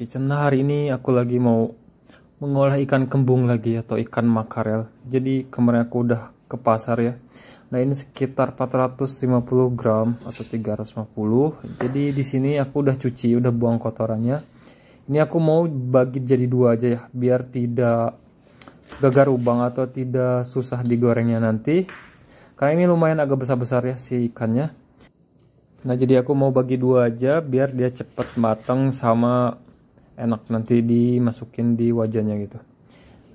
Kitchen. Nah, hari ini aku lagi mau mengolah ikan kembung lagi atau ikan makarel. Jadi kemarin aku udah ke pasar ya. Nah, ini sekitar 450 gram atau 350. Jadi di sini aku udah cuci, udah buang kotorannya. Ini aku mau bagi jadi dua aja ya, biar tidak gagar lubang atau tidak susah digorengnya nanti. Karena ini lumayan agak besar-besar ya si ikannya. Nah, jadi aku mau bagi dua aja biar dia cepet matang sama enak nanti dimasukin di wajahnya gitu.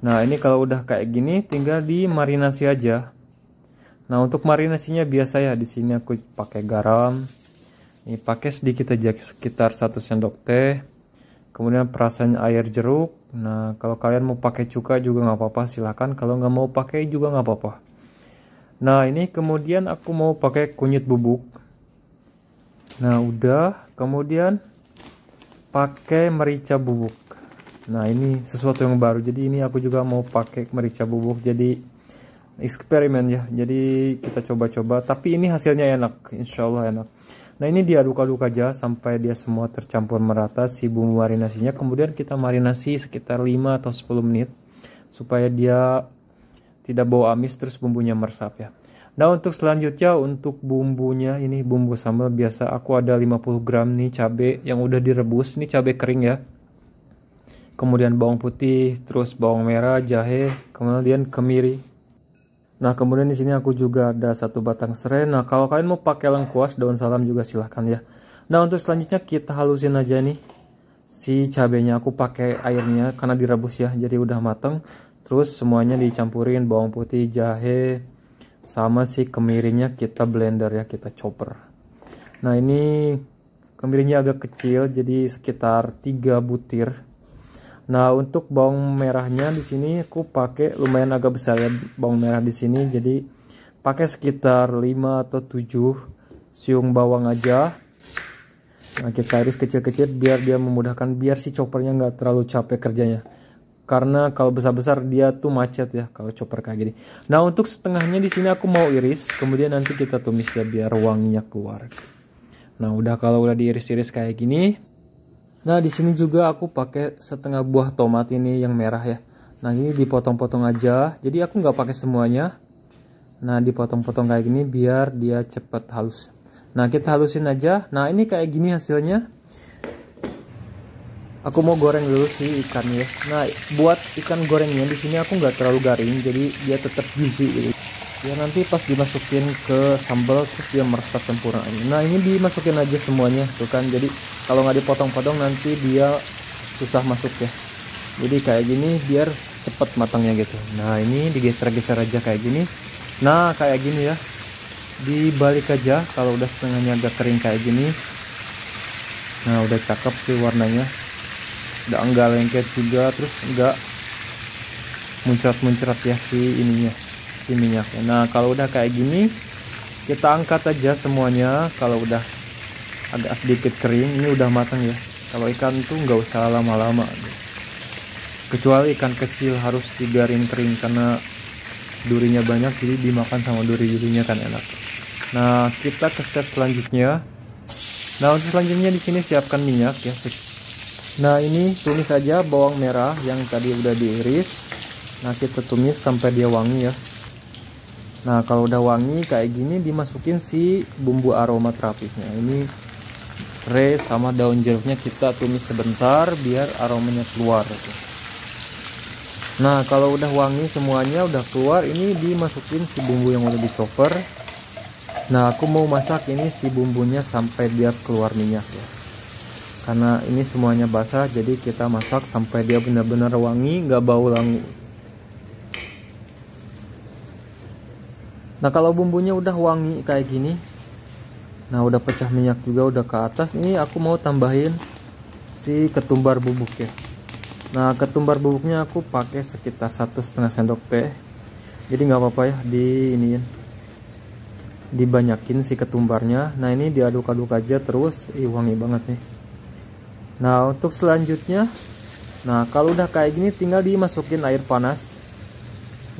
Nah, ini kalau udah kayak gini tinggal dimarinasi aja. Nah, untuk marinasinya biasa ya, di sini aku pakai garam. Ini pakai sedikit aja, sekitar 1 sendok teh. Kemudian perasan air jeruk. Nah, kalau kalian mau pakai cuka juga nggak apa-apa, silahkan. Kalau nggak mau pakai juga nggak apa-apa. Nah, ini kemudian aku mau pakai kunyit bubuk. Nah, udah. Kemudian pakai merica bubuk. Nah, ini sesuatu yang baru, jadi ini aku juga mau pakai merica bubuk, jadi eksperimen ya, jadi kita coba-coba, tapi ini hasilnya enak, insya Allah enak. Nah, ini diaduk-aduk aja sampai dia semua tercampur merata si bumbu marinasinya. Kemudian kita marinasi sekitar 5 atau 10 menit supaya dia tidak bau amis, terus bumbunya meresap ya. Nah, untuk selanjutnya untuk bumbunya, ini bumbu sambal biasa aku ada 50 gram nih cabai yang udah direbus, ini cabai kering ya. Kemudian bawang putih, terus bawang merah, jahe, kemudian kemiri. Nah, kemudian di sini aku juga ada 1 batang serai. Nah, kalau kalian mau pakai lengkuas, daun salam juga silahkan ya. Nah, untuk selanjutnya kita halusin aja nih si cabenya. Aku pakai airnya karena direbus ya, jadi udah mateng. Terus semuanya dicampurin, bawang putih, jahe, sama si kemirinya kita blender ya, kita chopper. Nah, ini kemirinya agak kecil, jadi sekitar 3 butir. Nah, untuk bawang merahnya di sini aku pakai lumayan agak besar ya bawang merah di sini, jadi pakai sekitar 5 atau 7 siung bawang aja. Nah, kita iris kecil-kecil biar dia memudahkan, biar si choppernya nggak terlalu capek kerjanya. Karena kalau besar-besar dia tuh macet ya kalau chopper kayak gini. Nah, untuk setengahnya di sini aku mau iris, kemudian nanti kita tumis ya biar wanginya keluar. Nah, kalau udah diiris-iris kayak gini. Nah, di sini juga aku pakai setengah buah tomat ini yang merah ya. Nah, ini dipotong-potong aja. Jadi aku nggak pakai semuanya. Nah, dipotong-potong kayak gini biar dia cepat halus. Nah, kita halusin aja. Nah, ini kayak gini hasilnya. Aku mau goreng dulu sih ikannya. Nah, buat ikan gorengnya di sini aku nggak terlalu garing, jadi dia tetap juicy gitu. Ya, nanti pas dimasukin ke sambal terus dia meresap sempurna. Nah, ini dimasukin aja semuanya tuh kan. Jadi kalau nggak dipotong-potong nanti dia susah masuk ya. Jadi kayak gini biar cepet matangnya gitu. Nah, ini digeser-geser aja kayak gini. Nah, kayak gini ya. Dibalik aja kalau udah setengahnya agak kering kayak gini. Nah, udah cakep sih warnanya. Udah enggak lengket juga, terus enggak muncrat-muncrat ya si ininya, si minyaknya. Nah, kalau udah kayak gini kita angkat aja semuanya. Kalau udah agak sedikit kering, ini udah matang ya. Kalau ikan tuh nggak usah lama-lama, kecuali ikan kecil harus dibiarin kering karena durinya banyak, jadi dimakan sama duri-durinya kan enak. Nah, kita ke step selanjutnya. Nah, untuk selanjutnya di sini siapkan minyak ya. Nah, ini tumis aja bawang merah yang tadi udah diiris. Nah, kita tumis sampai dia wangi ya. Nah, kalau udah wangi kayak gini dimasukin si bumbu aroma terapisnya. Ini serai sama daun jeruknya kita tumis sebentar biar aromanya keluar gitu. Nah, kalau udah wangi semuanya udah keluar, ini dimasukin si bumbu yang udah dicoper. Nah, aku mau masak ini si bumbunya sampai dia keluar minyak ya. Karena ini semuanya basah, jadi kita masak sampai dia benar-benar wangi, nggak bau langu. Nah, kalau bumbunya udah wangi kayak gini, nah udah pecah minyak juga, udah ke atas, ini aku mau tambahin si ketumbar bubuk ya. Nah, ketumbar bubuknya aku pakai sekitar 1,5 sendok teh. Jadi nggak apa-apa ya dibanyakin si ketumbarnya. Nah, ini diaduk-aduk aja terus, wangi banget nih. Nah, untuk selanjutnya, nah kalau udah kayak gini tinggal dimasukin air panas.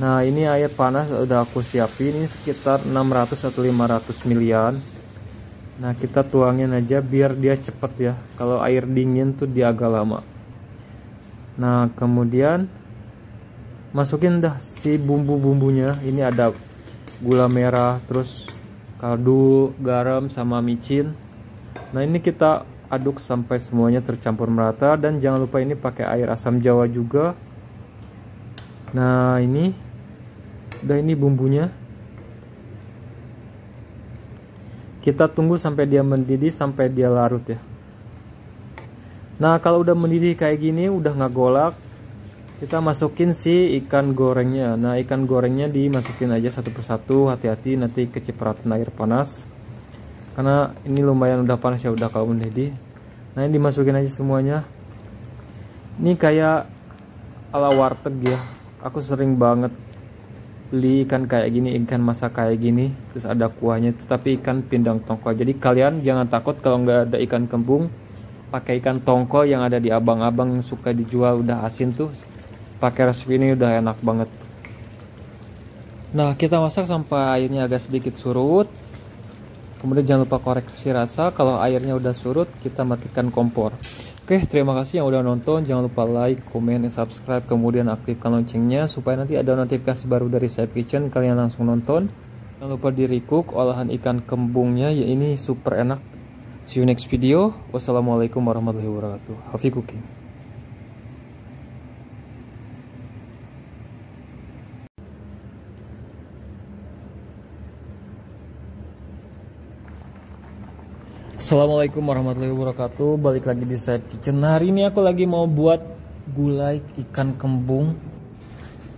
Nah, ini air panas udah aku siapin, ini sekitar 600 atau 500 milian. Nah, kita tuangin aja biar dia cepet ya. Kalau air dingin tuh dia agak lama. Nah kemudian masukin dah si bumbu-bumbunya. Ini ada gula merah, terus kaldu, garam, sama micin. Nah ini kita aduk sampai semuanya tercampur merata, dan jangan lupa ini pakai air asam jawa juga. Nah ini udah, ini bumbunya. Kita tunggu sampai dia mendidih, sampai dia larut ya. Nah kalau udah mendidih kayak gini, udah nggak golak, kita masukin si ikan gorengnya. Nah ikan gorengnya dimasukin aja satu persatu, hati-hati nanti kecipratan air panas, karena ini lumayan udah panas ya, udah kalau mendidih. Nah ini dimasukin aja semuanya. Ini kayak ala warteg ya, aku sering banget beli ikan kayak gini, ikan masak kayak gini, terus ada kuahnya itu, tapi ikan pindang tongkol. Jadi kalian jangan takut kalau nggak ada ikan kembung, pakai ikan tongkol yang ada di abang-abang yang suka dijual udah asin tuh. Pakai resep ini udah enak banget. Nah kita masak sampai airnya agak sedikit surut. Kemudian jangan lupa koreksi rasa. Kalau airnya udah surut, kita matikan kompor. Oke, terima kasih yang udah nonton. Jangan lupa like, komen, dan subscribe. Kemudian aktifkan loncengnya supaya nanti ada notifikasi baru dari Saif Kitchen, kalian langsung nonton. Jangan lupa di recook olahan ikan kembungnya, ya ini super enak. See you next video. Wassalamualaikum warahmatullahi wabarakatuh. Happy cooking. Assalamualaikum warahmatullahi wabarakatuh. Balik lagi di Saif Kitchen. Nah, hari ini aku lagi mau buat gulai ikan kembung.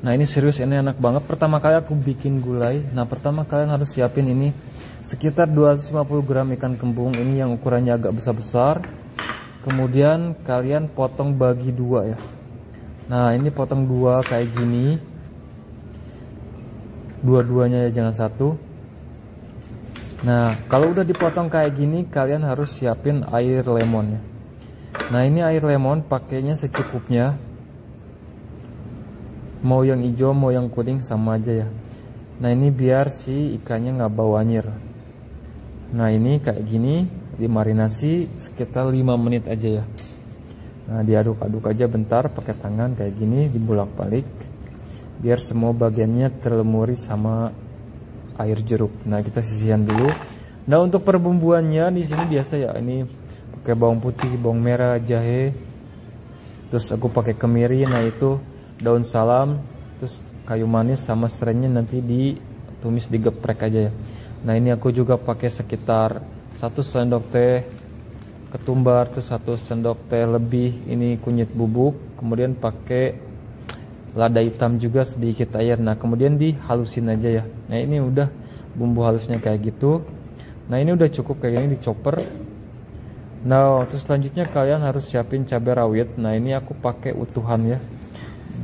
Nah ini serius, ini enak banget. Pertama kali aku bikin gulai. Nah pertama kalian harus siapin ini sekitar 250 gram ikan kembung. Ini yang ukurannya agak besar-besar. Kemudian kalian potong bagi dua ya. Nah ini potong dua kayak gini, dua-duanya ya, jangan satu. Nah kalau udah dipotong kayak gini, kalian harus siapin air lemon ya. Nah ini air lemon pakainya secukupnya, mau yang hijau mau yang kuning sama aja ya. Nah ini biar si ikannya nggak bau anyir. Nah ini kayak gini, dimarinasi sekitar 5 menit aja ya. Nah diaduk-aduk aja bentar pakai tangan kayak gini, dibulak-balik biar semua bagiannya terlumuri sama air jeruk. Nah kita sisihkan dulu. Nah untuk perbumbuannya di sini biasa ya, ini pakai bawang putih, bawang merah, jahe, terus aku pakai kemiri. Nah itu daun salam, terus kayu manis sama serainya nanti ditumis, digeprek aja ya. Nah ini aku juga pakai sekitar 1 sendok teh ketumbar, terus 1 sendok teh lebih ini kunyit bubuk, kemudian pakai lada hitam juga sedikit air. Nah kemudian dihalusin aja ya. Nah ini udah bumbu halusnya kayak gitu. Nah ini udah cukup kayak gini, dicoper. Nah terus selanjutnya kalian harus siapin cabai rawit. Nah ini aku pakai utuhan ya,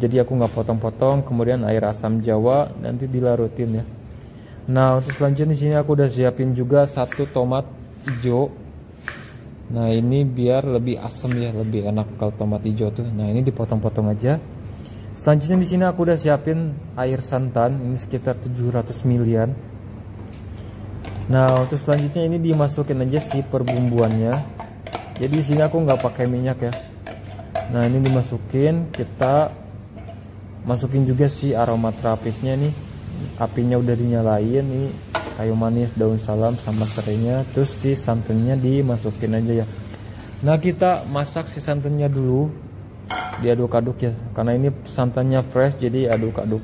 jadi aku nggak potong-potong. Kemudian air asam jawa nanti dilarutin ya. Nah untuk selanjutnya di sini aku udah siapin juga 1 tomat hijau. Nah ini biar lebih asam ya, lebih enak kalau tomat hijau tuh. Nah ini dipotong-potong aja. Selanjutnya di sini aku udah siapin air santan, ini sekitar 700 ml. Nah untuk selanjutnya ini dimasukin aja si perbumbuannya. Jadi di sini aku nggak pakai minyak ya. Nah ini dimasukin, kita masukin juga si aroma terapitnya nih. Apinya udah dinyalain nih, kayu manis, daun salam sama serainya, terus si santannya dimasukin aja ya. Nah kita masak si santannya dulu, diaduk-aduk ya, karena ini santannya fresh jadi aduk-aduk.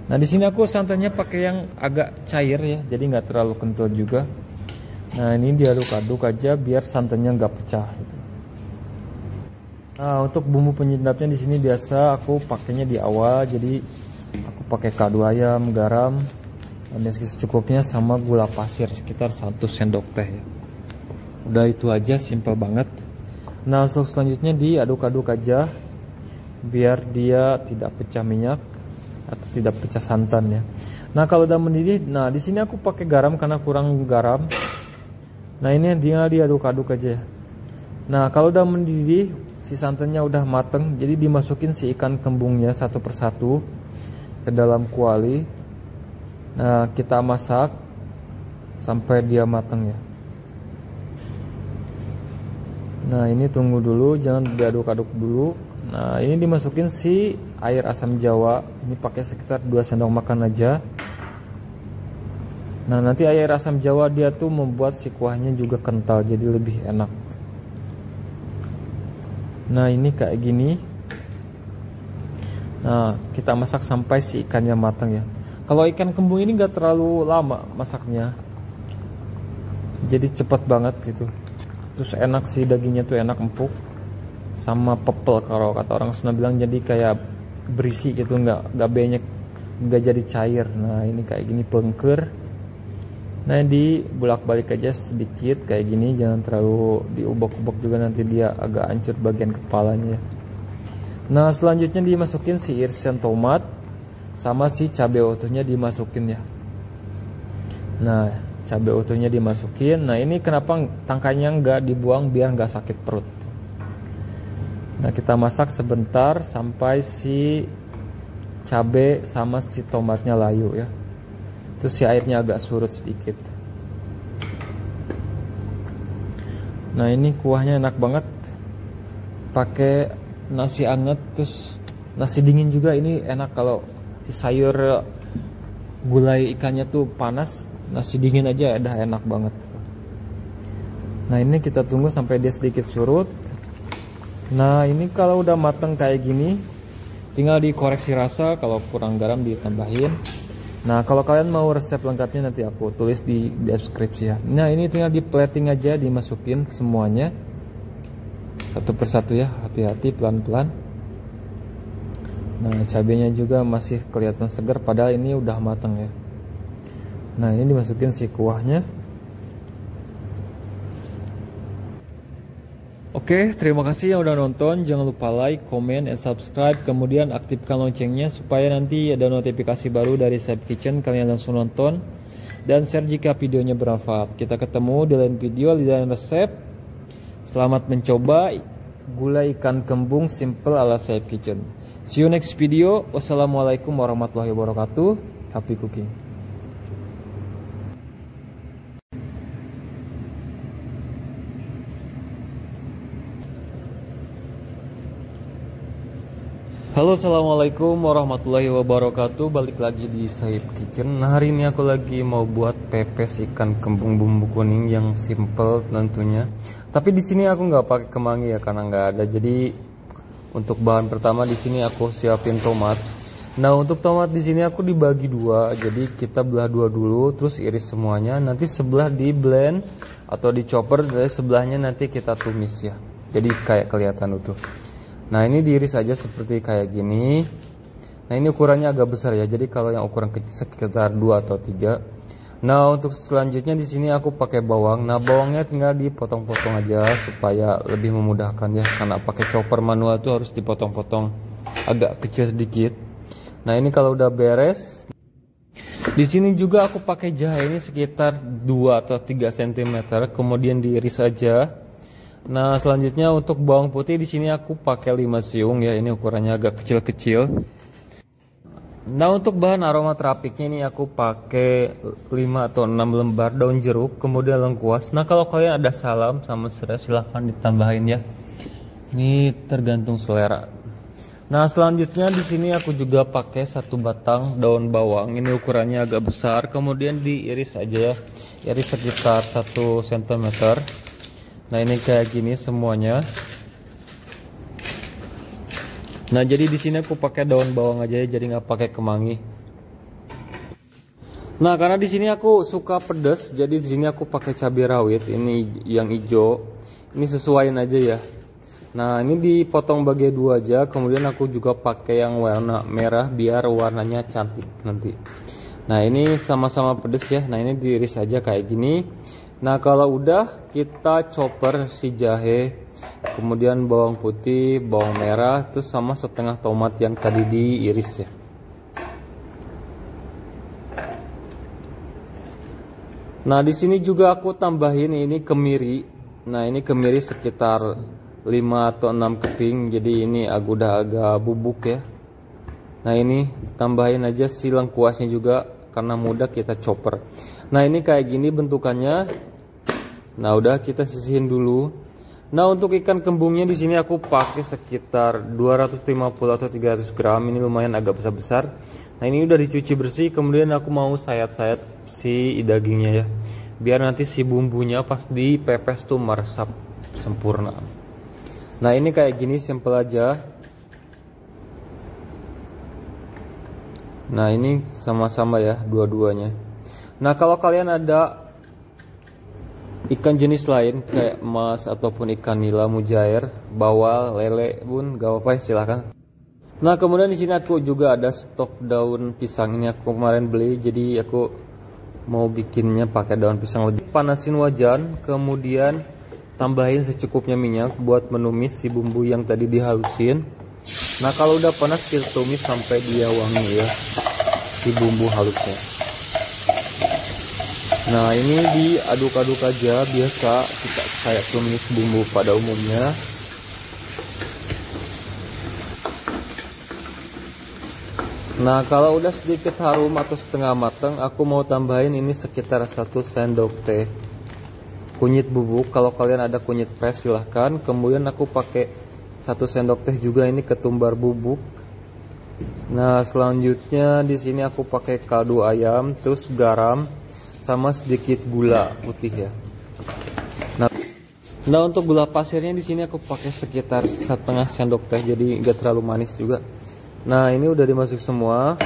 Nah di sini aku santannya pakai yang agak cair ya, jadi nggak terlalu kental juga. Nah ini diaduk-aduk aja biar santannya nggak pecah gitu. Nah untuk bumbu penyedapnya di sini biasa aku pakainya di awal, jadi aku pakai kaldu ayam, garam, dan secukupnya sama gula pasir sekitar 1 sendok teh ya. Udah itu aja, simple banget. Nah selanjutnya diaduk-aduk aja biar dia tidak pecah minyak atau tidak pecah santan ya. Nah kalau udah mendidih, nah di sini aku pakai garam karena kurang garam. Nah ini tinggal diaduk-aduk aja. Nah kalau udah mendidih, si santannya udah mateng, jadi dimasukin si ikan kembungnya satu persatu ke dalam kuali. Nah kita masak sampai dia mateng ya. Nah ini tunggu dulu, jangan diaduk-aduk dulu. Nah ini dimasukin si air asam jawa, ini pakai sekitar 2 sendok makan aja. Nah nanti air asam jawa dia tuh membuat si kuahnya juga kental, jadi lebih enak. Nah ini kayak gini. Nah kita masak sampai si ikannya matang ya. Kalau ikan kembung ini gak terlalu lama masaknya, jadi cepat banget gitu. Terus enak sih, dagingnya tuh enak, empuk, sama pepel kalau kata orang Sunda bilang, jadi kayak berisi gitu, nggak banyak, nggak jadi cair. Nah ini kayak gini pengker. Nah dibulak-balik aja sedikit kayak gini, jangan terlalu diubek-ubek juga, nanti dia agak hancur bagian kepalanya. Nah selanjutnya dimasukin si irisan tomat sama si cabai utuhnya dimasukin ya. Nah cabai utuhnya dimasukin. Nah ini kenapa tangkainya nggak dibuang, biar nggak sakit perut. Nah kita masak sebentar sampai si cabai sama si tomatnya layu ya. Terus si airnya agak surut sedikit. Nah ini kuahnya enak banget, pakai nasi anget, terus nasi dingin juga. Ini enak kalau sayur gulai ikannya tuh panas, nasi dingin aja udah enak banget. Nah ini kita tunggu sampai dia sedikit surut. Nah ini kalau udah mateng kayak gini, tinggal dikoreksi rasa, kalau kurang garam ditambahin. Nah kalau kalian mau resep lengkapnya nanti aku tulis di deskripsi ya. Nah ini tinggal di plating aja, dimasukin semuanya satu persatu ya, hati-hati, pelan-pelan. Nah cabenya juga masih kelihatan segar, padahal ini udah matang ya. Nah ini dimasukin si kuahnya. Oke, terima kasih yang udah nonton. Jangan lupa like, comment, and subscribe. Kemudian aktifkan loncengnya supaya nanti ada notifikasi baru dari Saib Kitchen, kalian langsung nonton. Dan share jika videonya bermanfaat. Kita ketemu di lain video, di lain resep. Selamat mencoba gulai ikan kembung simple ala Saib Kitchen. See you next video. Wassalamualaikum warahmatullahi wabarakatuh. Happy cooking. Halo, assalamualaikum warahmatullahi wabarakatuh. Balik lagi di Saib Kitchen. Nah hari ini aku lagi mau buat pepes ikan kembung bumbu kuning yang simple tentunya. Tapi di sini aku nggak pakai kemangi ya, karena nggak ada. Jadi untuk bahan pertama di sini aku siapin tomat. Nah untuk tomat di sini aku dibagi dua. Jadi kita belah dua dulu, terus iris semuanya. Nanti sebelah di blend atau di chopper, dari sebelahnya nanti kita tumis ya. Jadi kayak kelihatan utuh. Nah ini diiris aja seperti kayak gini. Nah ini ukurannya agak besar ya, jadi kalau yang ukuran kecil sekitar 2 atau 3. Nah untuk selanjutnya di sini aku pakai bawang. Nah bawangnya tinggal dipotong-potong aja supaya lebih memudahkan ya, karena pakai chopper manual tuh harus dipotong-potong agak kecil sedikit. Nah ini kalau udah beres, di sini juga aku pakai jahe ini sekitar 2 atau 3 cm, kemudian diiris aja. Nah selanjutnya untuk bawang putih di sini aku pakai 5 siung ya, ini ukurannya agak kecil-kecil. Nah untuk bahan aroma terapiknya ini aku pakai 5 atau 6 lembar daun jeruk, kemudian lengkuas. Nah kalau kalian ada salam sama serai silahkan ditambahin ya. Ini tergantung selera. Nah selanjutnya di sini aku juga pakai 1 batang daun bawang, ini ukurannya agak besar, kemudian diiris aja ya, iris sekitar 1 cm. Nah ini kayak gini semuanya. Nah jadi di sini aku pakai daun bawang aja ya, jadi nggak pakai kemangi. Nah karena di sini aku suka pedas, jadi di sini aku pakai cabai rawit ini yang hijau. Ini sesuaiin aja ya. Nah ini dipotong bagi 2 aja, kemudian aku juga pakai yang warna merah biar warnanya cantik nanti. Nah ini sama-sama pedas ya. Nah ini diiris aja kayak gini. Nah kalau udah kita chopper si jahe, kemudian bawang putih, bawang merah, terus sama setengah tomat yang tadi diiris ya. Nah di sini juga aku tambahin ini kemiri. Nah ini kemiri sekitar 5 atau 6 keping, jadi ini udah agak bubuk ya. Nah ini tambahin aja si lengkuasnya juga, karena mudah kita chopper. Nah ini kayak gini bentukannya. Nah udah kita sisihin dulu. Nah, untuk ikan kembungnya di sini aku pakai sekitar 250 atau 300 gram. Ini lumayan agak besar-besar. Nah, ini udah dicuci bersih. Kemudian aku mau sayat-sayat si dagingnya ya, biar nanti si bumbunya pas dipepes tuh meresap sempurna. Nah, ini kayak gini, simple aja. Nah, ini sama-sama ya dua-duanya. Nah, kalau kalian ada ikan jenis lain kayak emas ataupun ikan nila, mujair, bawal, lele pun gak apa-apa ya, silahkan. Nah, kemudian di sini aku juga ada stok daun pisang. Ini aku kemarin beli, jadi aku mau bikinnya pakai daun pisang lebih. Panasin wajan, kemudian tambahin secukupnya minyak buat menumis si bumbu yang tadi dihalusin. Nah, kalau udah panas kita tumis sampai dia wangi ya, si bumbu halusnya. Nah, ini diaduk-aduk aja, biasa kita kayak tumis bumbu pada umumnya. Nah, kalau udah sedikit harum atau setengah matang, aku mau tambahin ini sekitar 1 sendok teh kunyit bubuk. Kalau kalian ada kunyit fresh silahkan. Kemudian aku pakai 1 sendok teh juga ini ketumbar bubuk. Nah, selanjutnya di sini aku pakai kaldu ayam, terus garam, sama sedikit gula putih ya. Nah, untuk gula pasirnya di sini aku pakai sekitar 1/2 sendok teh, jadi nggak terlalu manis juga. Nah, ini udah dimasuk semua.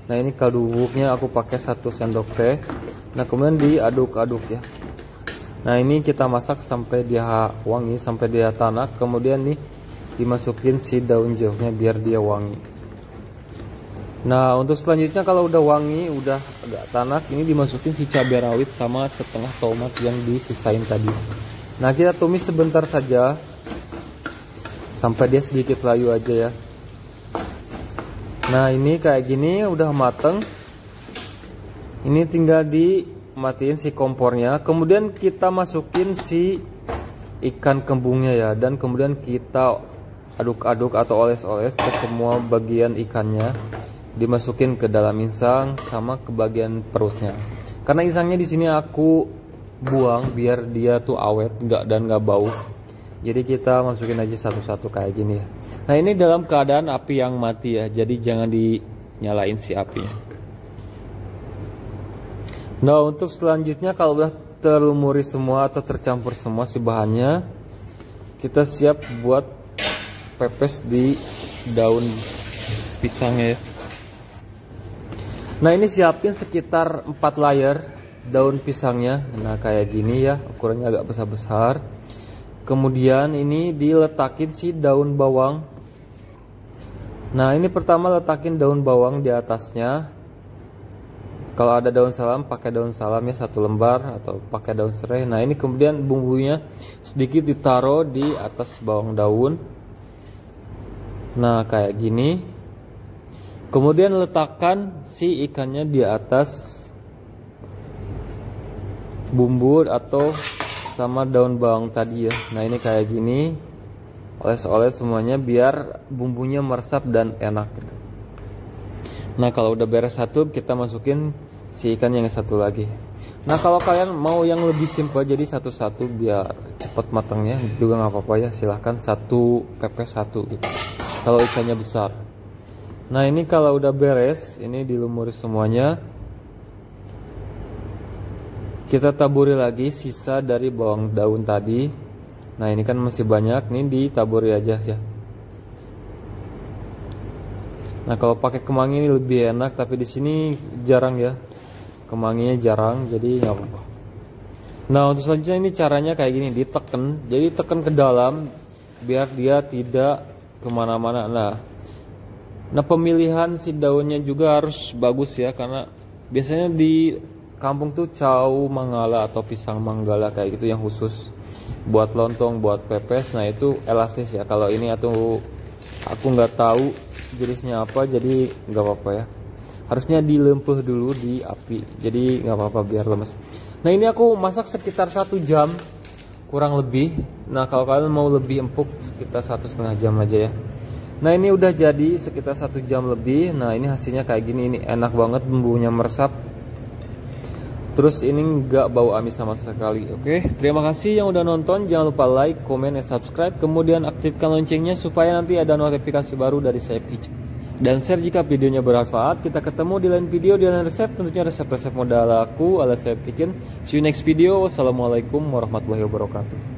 Nah, ini kaldu bubuknya aku pakai 1 sendok teh. Nah, kemudian diaduk-aduk ya. Nah, ini kita masak sampai dia wangi, sampai dia tanak. Kemudian nih dimasukin si daun jeruknya biar dia wangi. Nah, untuk selanjutnya kalau udah wangi, udah agak tanak, ini dimasukin si cabai rawit sama setengah tomat yang disisain tadi. Nah, kita tumis sebentar saja sampai dia sedikit layu aja ya. Nah, ini kayak gini udah mateng. Ini tinggal dimatiin si kompornya. Kemudian kita masukin si ikan kembungnya ya, dan kemudian kita aduk-aduk atau oles-oles ke semua bagian ikannya. Dimasukin ke dalam insang sama ke bagian perutnya. Karena insangnya di sini aku buang biar dia tuh awet, dan nggak bau. Jadi kita masukin aja satu-satu kayak gini ya. Nah, ini dalam keadaan api yang mati ya, jadi jangan dinyalain si apinya. Nah, untuk selanjutnya kalau udah terlumuri semua atau tercampur semua si bahannya, kita siap buat pepes di daun pisangnya ya. Nah, ini siapin sekitar 4 layer daun pisangnya. Nah, kayak gini ya, ukurannya agak besar-besar. Kemudian ini diletakin si daun bawang. Nah, ini pertama letakin daun bawang di atasnya. Kalau ada daun salam, pakai daun salam ya 1 lembar, atau pakai daun serai. Nah, ini kemudian bumbunya sedikit ditaruh di atas bawang daun. Nah, kayak gini. Kemudian letakkan si ikannya di atas bumbu atau sama daun bawang tadi ya. Nah, ini kayak gini, oles-oles semuanya biar bumbunya meresap dan enak gitu. Nah, kalau udah beres satu, kita masukin si ikan yang satu lagi. Nah, kalau kalian mau yang lebih simpel jadi satu-satu biar cepat matangnya juga nggak apa-apa ya, silahkan satu pepes satu gitu kalau ikannya besar. Nah, ini kalau udah beres, ini dilumuri semuanya. Kita taburi lagi sisa dari bawang daun tadi. Nah, ini kan masih banyak, nih ditaburi aja ya. Nah, kalau pakai kemangi ini lebih enak, tapi di sini jarang ya. Kemanginya jarang, jadi nggak apa-apa. Nah, untuk selanjutnya ini caranya kayak gini, ditekan. Jadi tekan ke dalam biar dia tidak kemana-mana. Nah, pemilihan si daunnya juga harus bagus ya, karena biasanya di kampung tuh cau manggala atau pisang manggala kayak gitu yang khusus buat lontong, buat pepes. Nah, itu elastis ya. Kalau ini aku nggak tahu jenisnya apa, jadi nggak apa-apa ya. Harusnya dilempeh dulu di api, jadi nggak apa-apa biar lemes. Nah, ini aku masak sekitar 1 jam kurang lebih. Nah, kalau kalian mau lebih empuk sekitar 1,5 jam aja ya. Nah, ini udah jadi sekitar 1 jam lebih. Nah, ini hasilnya kayak gini. Ini enak banget, bumbunya meresap. Terus ini nggak bau amis sama sekali. Oke, terima kasih yang udah nonton. Jangan lupa like, komen, dan subscribe. Kemudian aktifkan loncengnya supaya nanti ada notifikasi baru dari Saif Kitchen. Dan share jika videonya bermanfaat. Kita ketemu di lain video, di lain resep. Tentunya resep-resep modal aku ala Saif Kitchen. See you next video. Wassalamualaikum warahmatullahi wabarakatuh.